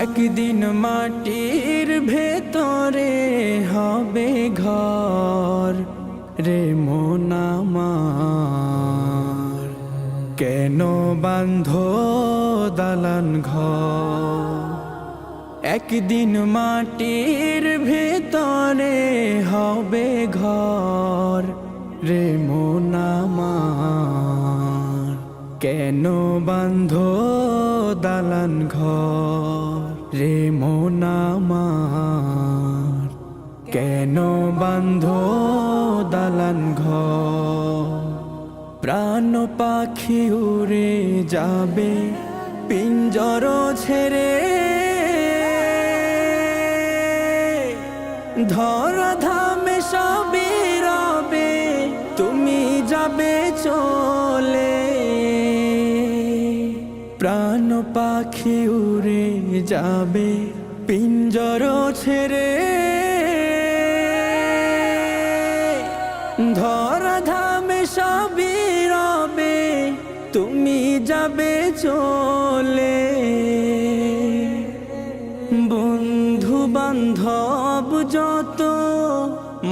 একদিন মাটির ভেতরে হবে ঘর রে মন আমার, কেন বাঁধো দালান ঘর। একদিন মাটির ভেতরে হবে ঘর রে মন আমার, কেন বাঁধো দালান ঘর রে মন আমার, কেন বাঁধো দালান ঘর। প্রাণ পাখি উড়ে যাবে পিঞ্জর ছেড়ে, ধরা ধামে সবই রবে তুমি যাবে চলে। প্রাণ পাখি উড়ে যাবে পিঞ্জর ছেড়ে, ধরা ধামে সবই রবে তুমি যাবে চলে। বন্ধু বান্ধব যত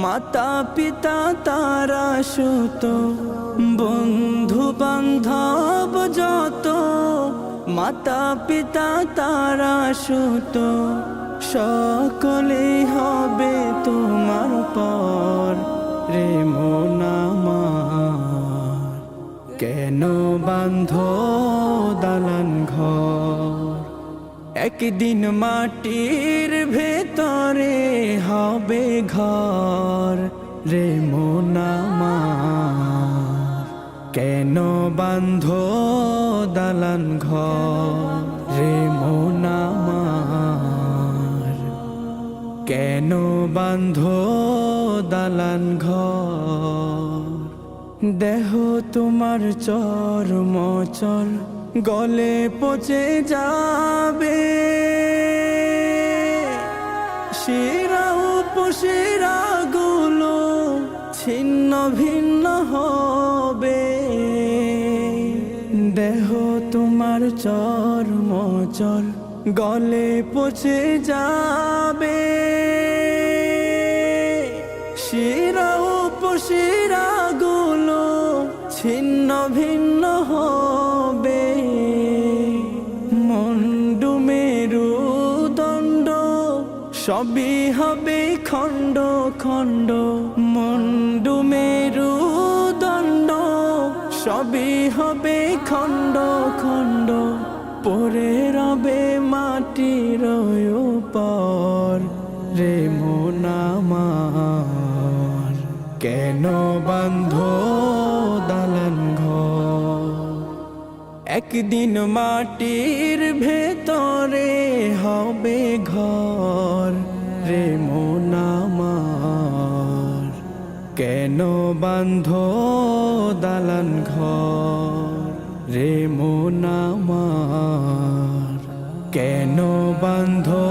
মাতা পিতা তারা সুত, বন্ধু বান্ধব যত মাতা পিতা তারা সুত, সকলেই হবে তোমার পর রে মন আমার, কেন বাঁধো দালান ঘর। একদিন মাটির ভেতরে হবে ঘর রে মন আমার, কেন বাঁধো দালান ঘর রে মন আমার, কেন বাঁধো দালান ঘর। দেহ তোমার চর্মচল গলে পচে যাবে, শিরা উপশিরা গুলো ছিন্ন ভিন্ন হবে। দেহ তোমার চর্মচল গলে পচে যাবে, শিরা উপশিরা গুলো ছিন্ন ভিন্ন হবে। মুন্ডু মেরুদণ্ড সবই হবে খণ্ড খণ্ড, মুন্ডু মেরুদণ্ড সবই হবে খণ্ড খণ্ড, পড়ে রবে মাটির উপর রে মন আমার, কেন বাঁধো দালান ঘর। একদিন মাটির ভেতরে হবে ঘর রে মন আমার, কেন বাঁধো দালান ঘর রে মন আমার, কেন বাঁধো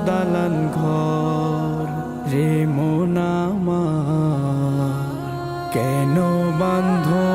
দালান ঘর রে মন আমার, কেন বাঁধো